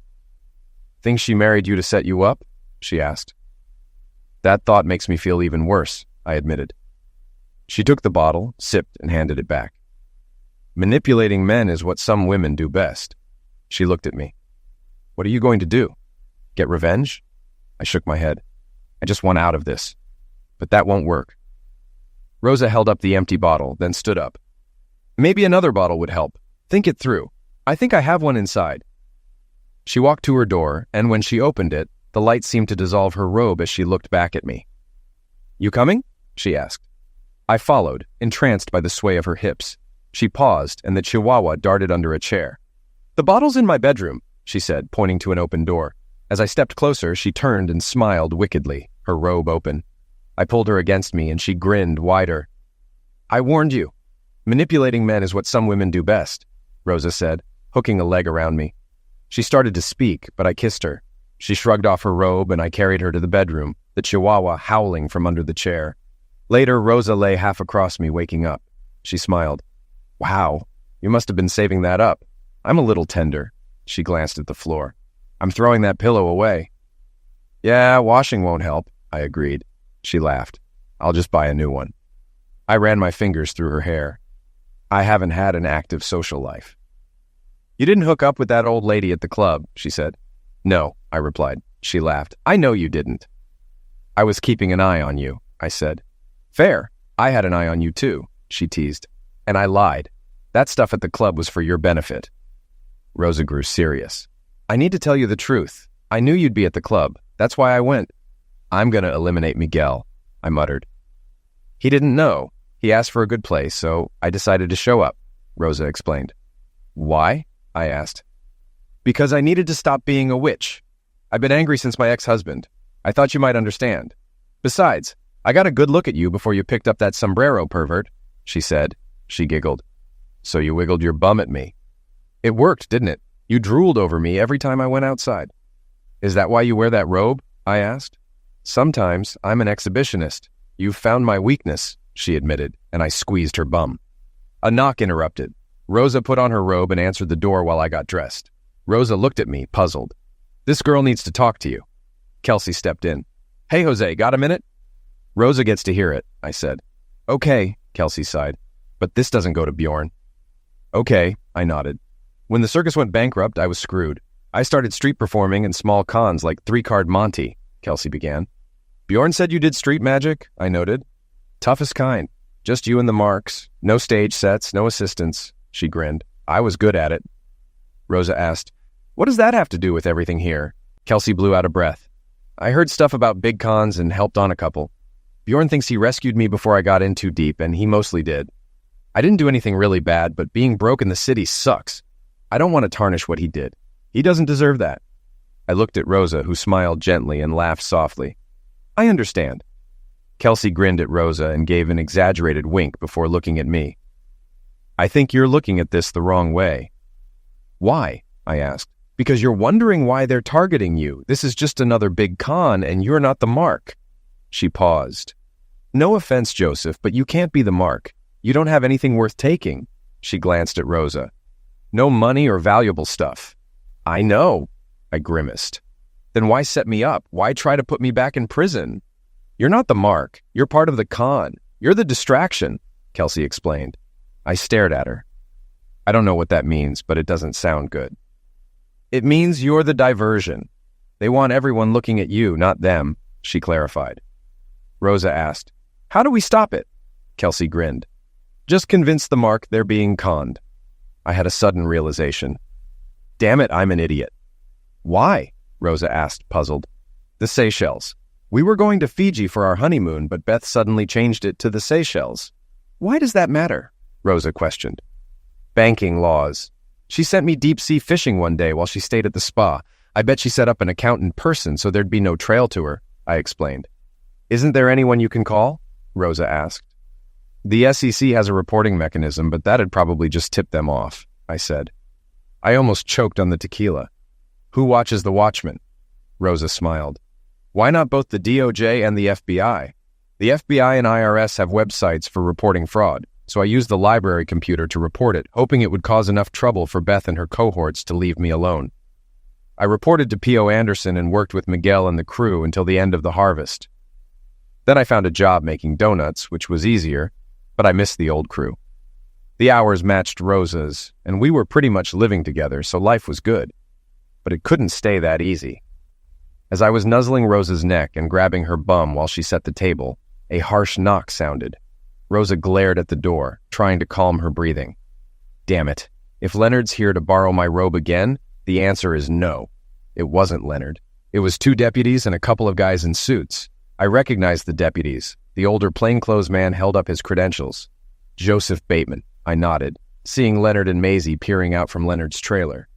Think she married you to set you up? She asked. That thought makes me feel even worse, I admitted. She took the bottle, sipped, and handed it back. Manipulating men is what some women do best. She looked at me. What are you going to do? Get revenge? I shook my head. I just want out of this. But that won't work. Rosa held up the empty bottle, then stood up. Maybe another bottle would help. Think it through. I think I have one inside. She walked to her door, and when she opened it, the light seemed to dissolve her robe as she looked back at me. You coming? She asked. I followed, entranced by the sway of her hips. She paused, and the chihuahua darted under a chair. The bottle's in my bedroom, she said, pointing to an open door. As I stepped closer, she turned and smiled wickedly, her robe open. I pulled her against me, and she grinned wider. I warned you. Manipulating men is what some women do best, Rosa said, hooking a leg around me. She started to speak, but I kissed her. She shrugged off her robe, and I carried her to the bedroom, the chihuahua howling from under the chair. Later, Rosa lay half across me, waking up. She smiled. Wow, you must have been saving that up. I'm a little tender. She glanced at the floor. I'm throwing that pillow away. Yeah, washing won't help, I agreed. She laughed. I'll just buy a new one. I ran my fingers through her hair. I haven't had an active social life. You didn't hook up with that old lady at the club, she said. No, I replied. She laughed. I know you didn't. I was keeping an eye on you, I said. Fair. I had an eye on you too, she teased. And I lied. That stuff at the club was for your benefit. Rosa grew serious. I need to tell you the truth. I knew you'd be at the club. That's why I went. I'm going to eliminate Miguel, I muttered. He didn't know. He asked for a good place, so I decided to show up, Rosa explained. Why? I asked. Because I needed to stop being a witch. I've been angry since my ex-husband. I thought you might understand. Besides, I got a good look at you before you picked up that sombrero, pervert, she said. She giggled. So you wiggled your bum at me. It worked, didn't it? You drooled over me every time I went outside. Is that why you wear that robe? I asked. Sometimes I'm an exhibitionist. You've found my weakness, she admitted, and I squeezed her bum. A knock interrupted. Rosa put on her robe and answered the door while I got dressed. Rosa looked at me, puzzled. This girl needs to talk to you. Kelsey stepped in. Hey, Jose, got a minute? Rosa gets to hear it, I said. Okay, Kelsey sighed. But this doesn't go to Bjorn. Okay, I nodded. When the circus went bankrupt, I was screwed. I started street performing in small cons like 3-Card Monte, Kelsey began. Bjorn said you did street magic, I noted. Toughest kind. Just you and the marks. No stage sets, no assistants, she grinned. I was good at it. Rosa asked, what does that have to do with everything here? Kelsey blew out a breath. I heard stuff about big cons and helped on a couple. Bjorn thinks he rescued me before I got in too deep, and he mostly did. I didn't do anything really bad, but being broke in the city sucks. I don't want to tarnish what he did. He doesn't deserve that. I looked at Rosa, who smiled gently and laughed softly. I understand. Kelsey grinned at Rosa and gave an exaggerated wink before looking at me. I think you're looking at this the wrong way. Why? I asked. Because you're wondering why they're targeting you. This is just another big con, and you're not the mark. She paused. No offense, Joseph, but you can't be the mark. You don't have anything worth taking. She glanced at Rosa. No money or valuable stuff. I know, I grimaced. Then why set me up? Why try to put me back in prison? You're not the mark. You're part of the con. You're the distraction, Kelsey explained. I stared at her. I don't know what that means, but it doesn't sound good. It means you're the diversion. They want everyone looking at you, not them, she clarified. Rosa asked, how do we stop it? Kelsey grinned. Just convince the mark they're being conned. I had a sudden realization. Damn it, I'm an idiot. Why? Rosa asked, puzzled. The Seychelles. We were going to Fiji for our honeymoon, but Beth suddenly changed it to the Seychelles. Why does that matter? Rosa questioned. Banking laws. She sent me deep-sea fishing one day while she stayed at the spa. I bet she set up an account in person so there'd be no trail to her, I explained. Isn't there anyone you can call? Rosa asked. The SEC has a reporting mechanism, but that'd probably just tip them off, I said. I almost choked on the tequila. Who watches the Watchmen? Rosa smiled. Why not both the DOJ and the FBI? The FBI and IRS have websites for reporting fraud, so I used the library computer to report it, hoping it would cause enough trouble for Beth and her cohorts to leave me alone. I reported to P.O. Anderson and worked with Miguel and the crew until the end of the harvest. Then I found a job making donuts, which was easier, but I missed the old crew. The hours matched Rosa's, and we were pretty much living together, so life was good. But it couldn't stay that easy. As I was nuzzling Rosa's neck and grabbing her bum while she set the table, a harsh knock sounded. Rosa glared at the door, trying to calm her breathing. Damn it. If Leonard's here to borrow my robe again, the answer is no. It wasn't Leonard. It was 2 deputies and a couple of guys in suits. I recognized the deputies. The older plainclothes man held up his credentials. Joseph Bateman, I nodded, seeing Leonard and Maisie peering out from Leonard's trailer.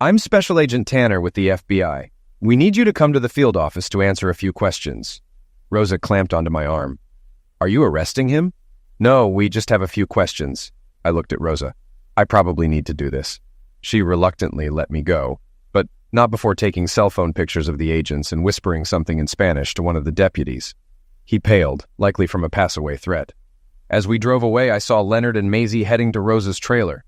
I'm Special Agent Tanner with the FBI. We need you to come to the field office to answer a few questions. Rosa clamped onto my arm. Are you arresting him? No, we just have a few questions. I looked at Rosa. I probably need to do this. She reluctantly let me go, but not before taking cell phone pictures of the agents and whispering something in Spanish to one of the deputies. He paled, likely from a pass-away threat. As we drove away, I saw Leonard and Maisie heading to Rosa's trailer.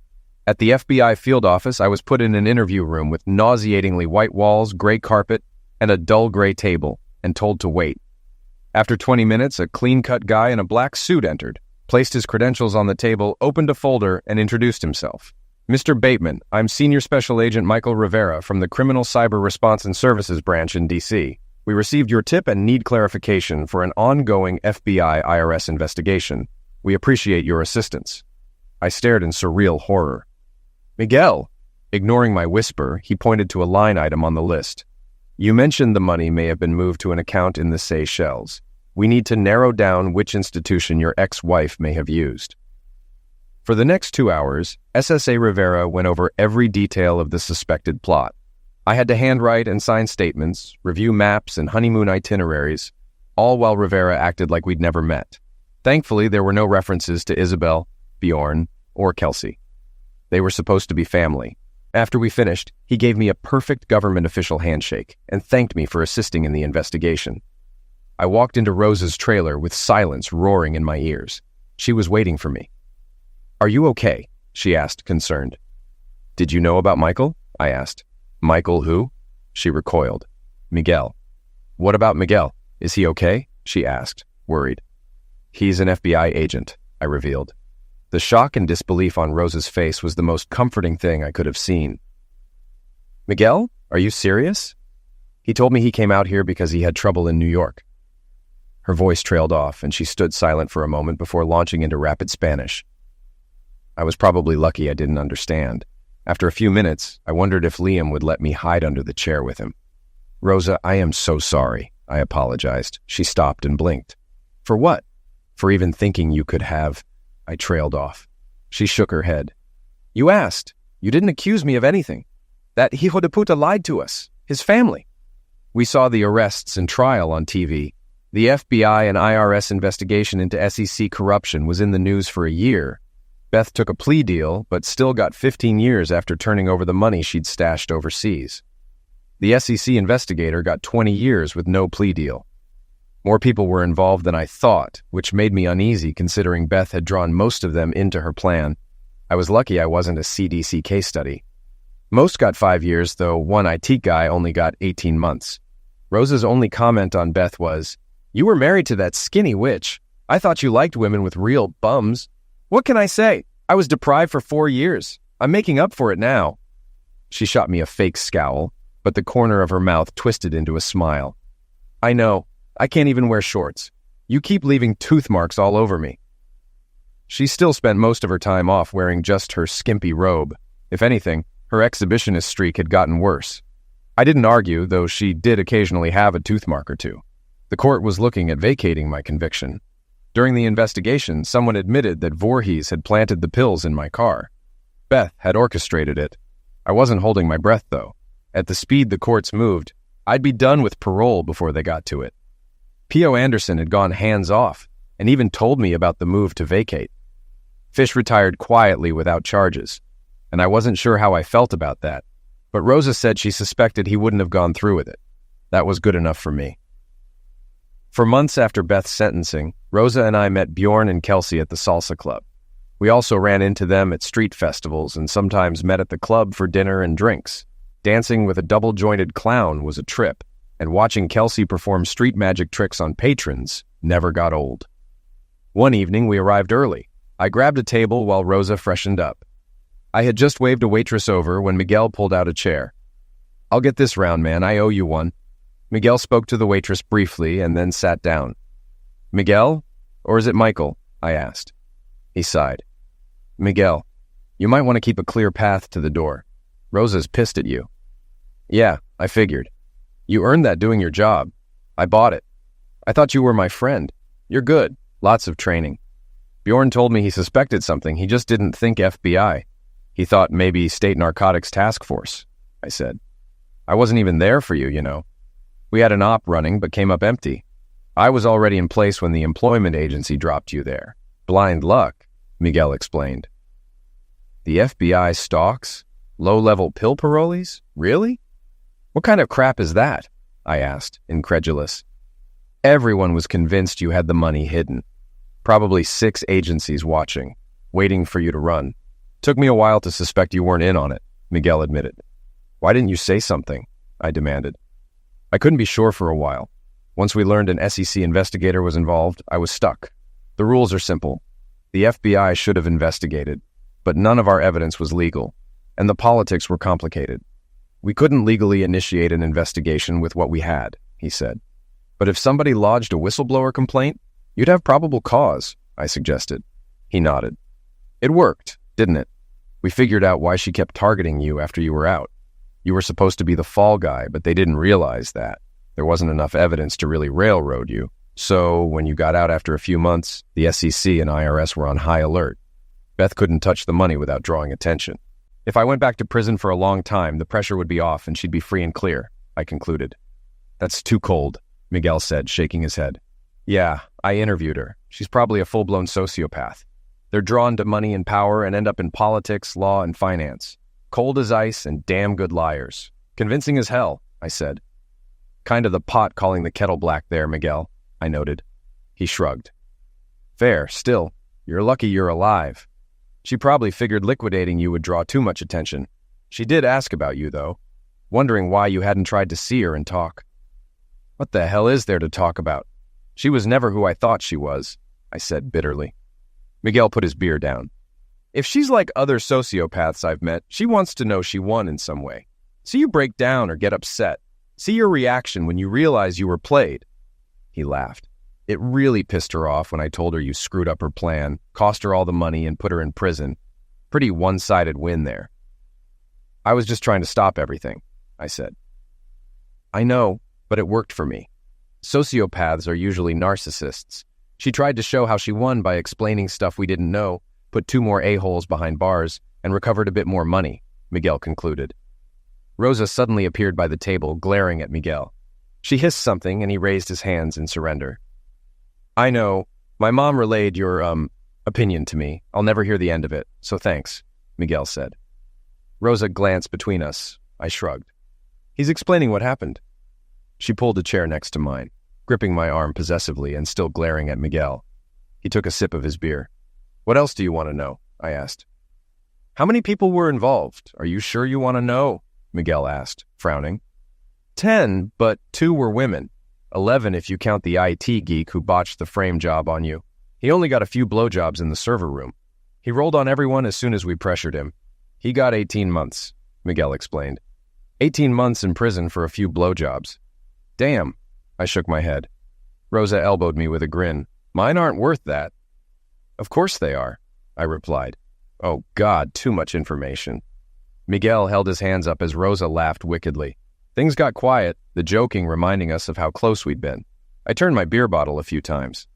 At the FBI field office, I was put in an interview room with nauseatingly white walls, gray carpet, and a dull gray table, and told to wait. After 20 minutes, a clean-cut guy in a black suit entered, placed his credentials on the table, opened a folder, and introduced himself. Mr. Bateman, I'm Senior Special Agent Michael Rivera from the Criminal Cyber Response and Services Branch in D.C. We received your tip and need clarification for an ongoing FBI-IRS investigation. We appreciate your assistance. I stared in surreal horror. Miguel! Ignoring my whisper, he pointed to a line item on the list. You mentioned the money may have been moved to an account in the Seychelles. We need to narrow down which institution your ex-wife may have used. For the next 2 hours, SSA Rivera went over every detail of the suspected plot. I had to handwrite and sign statements, review maps and honeymoon itineraries, all while Rivera acted like we'd never met. Thankfully, there were no references to Isabel, Bjorn, or Kelsey. They were supposed to be family. After we finished, he gave me a perfect government official handshake and thanked me for assisting in the investigation. I walked into Rosa's trailer with silence roaring in my ears. She was waiting for me. Are you okay? She asked, concerned. Did you know about Michael? I asked. Michael who? She recoiled. Miguel. What about Miguel? Is he okay? She asked, worried. He's an FBI agent, I revealed. The shock and disbelief on Rosa's face was the most comforting thing I could have seen. Miguel? Are you serious? He told me he came out here because he had trouble in New York. Her voice trailed off, and she stood silent for a moment before launching into rapid Spanish. I was probably lucky I didn't understand. After a few minutes, I wondered if Liam would let me hide under the chair with him. Rosa, I am so sorry, I apologized. She stopped and blinked. For what? For even thinking you could have... I trailed off. She shook her head. You asked. You didn't accuse me of anything. That hijo de puta lied to us. His family. We saw the arrests and trial on TV. The FBI and IRS investigation into SEC corruption was in the news for a year. Beth took a plea deal, but still got 15 years after turning over the money she'd stashed overseas. The SEC investigator got 20 years with no plea deal. More people were involved than I thought, which made me uneasy considering Beth had drawn most of them into her plan. I was lucky I wasn't a CDC case study. Most got 5 years, though one IT guy only got 18 months. Rosa's only comment on Beth was, "You were married to that skinny witch. I thought you liked women with real bums." What can I say? I was deprived for 4 years. I'm making up for it now. She shot me a fake scowl, but the corner of her mouth twisted into a smile. I know. I can't even wear shorts. You keep leaving tooth marks all over me. She still spent most of her time off wearing just her skimpy robe. If anything, her exhibitionist streak had gotten worse. I didn't argue, though she did occasionally have a tooth mark or two. The court was looking at vacating my conviction. During the investigation, someone admitted that Voorhees had planted the pills in my car. Beth had orchestrated it. I wasn't holding my breath, though. At the speed the courts moved, I'd be done with parole before they got to it. P.O. Anderson had gone hands-off and even told me about the move to vacate. Fish retired quietly without charges, and I wasn't sure how I felt about that, but Rosa said she suspected he wouldn't have gone through with it. That was good enough for me. For months after Beth's sentencing, Rosa and I met Bjorn and Kelsey at the salsa club. We also ran into them at street festivals and sometimes met at the club for dinner and drinks. Dancing with a double-jointed clown was a trip, and watching Kelsey perform street magic tricks on patrons never got old. One evening, we arrived early. I grabbed a table while Rosa freshened up. I had just waved a waitress over when Miguel pulled out a chair. I'll get this round, man. I owe you one. Miguel spoke to the waitress briefly and then sat down. Miguel? Or is it Michael? I asked. He sighed. Miguel, you might want to keep a clear path to the door. Rosa's pissed at you. Yeah, I figured. You earned that doing your job. I bought it. I thought you were my friend. You're good. Lots of training. Bjorn told me he suspected something. He just didn't think FBI. He thought maybe State Narcotics Task Force, I said. I wasn't even there for you, you know. We had an op running, but came up empty. I was already in place when the employment agency dropped you there. Blind luck, Miguel explained. The FBI stalks? Low-level pill parolees? Really? What kind of crap is that? I asked, incredulous. Everyone was convinced you had the money hidden. Probably 6 agencies watching, waiting for you to run. Took me a while to suspect you weren't in on it, Miguel admitted. Why didn't you say something? I demanded. I couldn't be sure for a while. Once we learned an SEC investigator was involved, I was stuck. The rules are simple. The FBI should have investigated, but none of our evidence was legal, and the politics were complicated. We couldn't legally initiate an investigation with what we had, he said. But if somebody lodged a whistleblower complaint, you'd have probable cause, I suggested. He nodded. It worked, didn't it? We figured out why she kept targeting you after you were out. You were supposed to be the fall guy, but they didn't realize that. There wasn't enough evidence to really railroad you. So, when you got out after a few months, the SEC and IRS were on high alert. Beth couldn't touch the money without drawing attention. If I went back to prison for a long time, the pressure would be off and she'd be free and clear, I concluded. That's too cold, Miguel said, shaking his head. Yeah, I interviewed her. She's probably a full-blown sociopath. They're drawn to money and power and end up in politics, law, and finance. Cold as ice and damn good liars. Convincing as hell, I said. Kind of the pot calling the kettle black there, Miguel, I noted. He shrugged. Fair, still. You're lucky you're alive. She probably figured liquidating you would draw too much attention. She did ask about you, though. wondering why you hadn't tried to see her and talk." "What the hell is there to talk about? She was never who I thought she was," I said bitterly. Miguel put his beer down. "If she's like other sociopaths I've met, she wants to know she won in some way. See you break down or get upset. See your reaction when you realize you were played." He laughed. "It really pissed her off when I told her you screwed up her plan, cost her all the money, and put her in prison. Pretty one-sided win there." "I was just trying to stop everything," I said. "I know, but it worked for me. Sociopaths are usually narcissists. She tried to show how she won by explaining stuff we didn't know, put 2 more a-holes behind bars, and recovered a bit more money," Miguel concluded. Rosa suddenly appeared by the table, glaring at Miguel. She hissed something, and he raised his hands in surrender. "I know. My mom relayed your, opinion to me. I'll never hear the end of it, so thanks," Miguel said. Rosa glanced between us. I shrugged. "He's explaining what happened." She pulled a chair next to mine, gripping my arm possessively and still glaring at Miguel. He took a sip of his beer. "What else do you want to know?" I asked. "How many people were involved? Are you sure you want to know?" Miguel asked, frowning. 10, but 2 were women. 11 if you count the IT geek who botched the frame job on you. He only got a few blowjobs in the server room. He rolled on everyone as soon as we pressured him. He got 18 months, Miguel explained. 18 months in prison for a few blowjobs. Damn, I shook my head. Rosa elbowed me with a grin. Mine aren't worth that. Of course they are, I replied. Oh God, too much information. Miguel held his hands up as Rosa laughed wickedly. Things got quiet, the joking reminding us of how close we'd been. I turned my beer bottle a few times.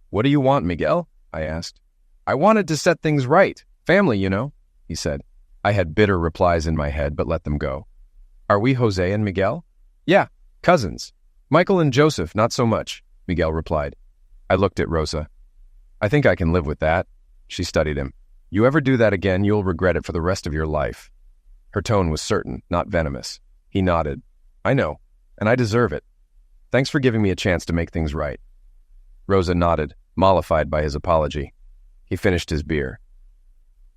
What do you want, Miguel? I asked. I wanted to set things right. Family, you know, he said. I had bitter replies in my head, but let them go. Are we Jose and Miguel? Yeah, cousins. Michael and Joseph, not so much, Miguel replied. I looked at Rosa. I think I can live with that. She studied him. You ever do that again, you'll regret it for the rest of your life. Her tone was certain, not venomous. He nodded. I know, and I deserve it. Thanks for giving me a chance to make things right. Rosa nodded, mollified by his apology. He finished his beer.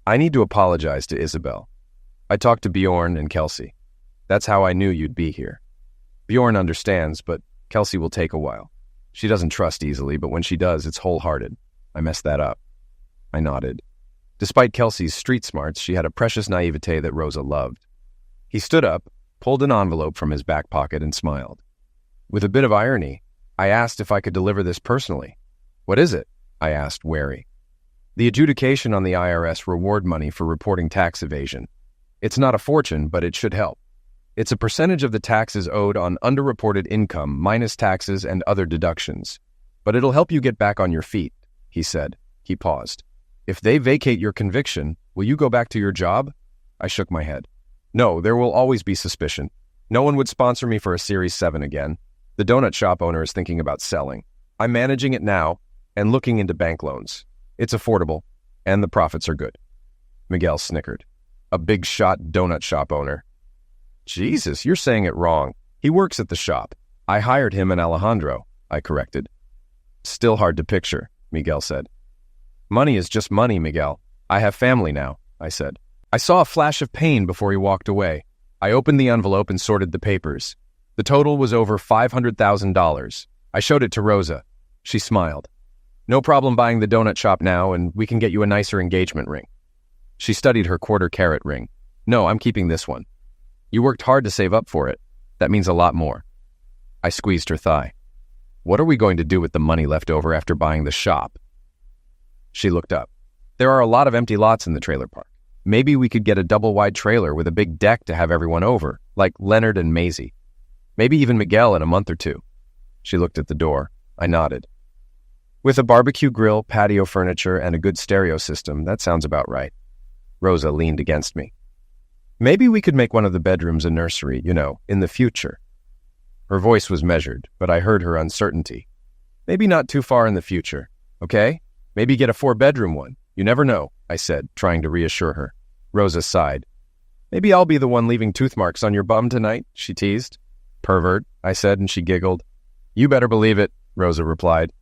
I need to apologize to Isabel. I talked to Bjorn and Kelsey. That's how I knew you'd be here. Bjorn understands, but Kelsey will take a while. She doesn't trust easily, but when she does, it's wholehearted. I messed that up. I nodded. Despite Kelsey's street smarts, she had a precious naivete that Rosa loved. He stood up, pulled an envelope from his back pocket, and smiled. With a bit of irony, I asked if I could deliver this personally. What is it? I asked, wary. The adjudication on the IRS reward money for reporting tax evasion. It's not a fortune, but it should help. It's a percentage of the taxes owed on underreported income minus taxes and other deductions. But it'll help you get back on your feet, he said. He paused. If they vacate your conviction, will you go back to your job? I shook my head. No, there will always be suspicion. No one would sponsor me for a Series 7 again. The donut shop owner is thinking about selling. I'm managing it now and looking into bank loans. It's affordable, and the profits are good. Miguel snickered. A big shot donut shop owner. Jesus, you're saying it wrong. He works at the shop. I hired him and Alejandro, I corrected. Still hard to picture, Miguel said. Money is just money, Miguel. I have family now, I said. I saw a flash of pain before he walked away. I opened the envelope and sorted the papers. The total was over $500,000. I showed it to Rosa. She smiled. No problem buying the donut shop now, and we can get you a nicer engagement ring. She studied her quarter-carat ring. No, I'm keeping this one. You worked hard to save up for it. That means a lot more. I squeezed her thigh. What are we going to do with the money left over after buying the shop? She looked up. There are a lot of empty lots in the trailer park. Maybe we could get a double-wide trailer with a big deck to have everyone over, like Leonard and Maisie. Maybe even Miguel in a month or two. She looked at the door. I nodded. With a barbecue grill, patio furniture, and a good stereo system, that sounds about right. Rosa leaned against me. Maybe we could make one of the bedrooms a nursery, you know, in the future. Her voice was measured, but I heard her uncertainty. Maybe not too far in the future, okay? Maybe get a 4-bedroom one. You never know, I said, trying to reassure her. Rosa sighed. Maybe I'll be the one leaving tooth marks on your bum tonight, she teased. Pervert, I said, and she giggled. You better believe it, Rosa replied.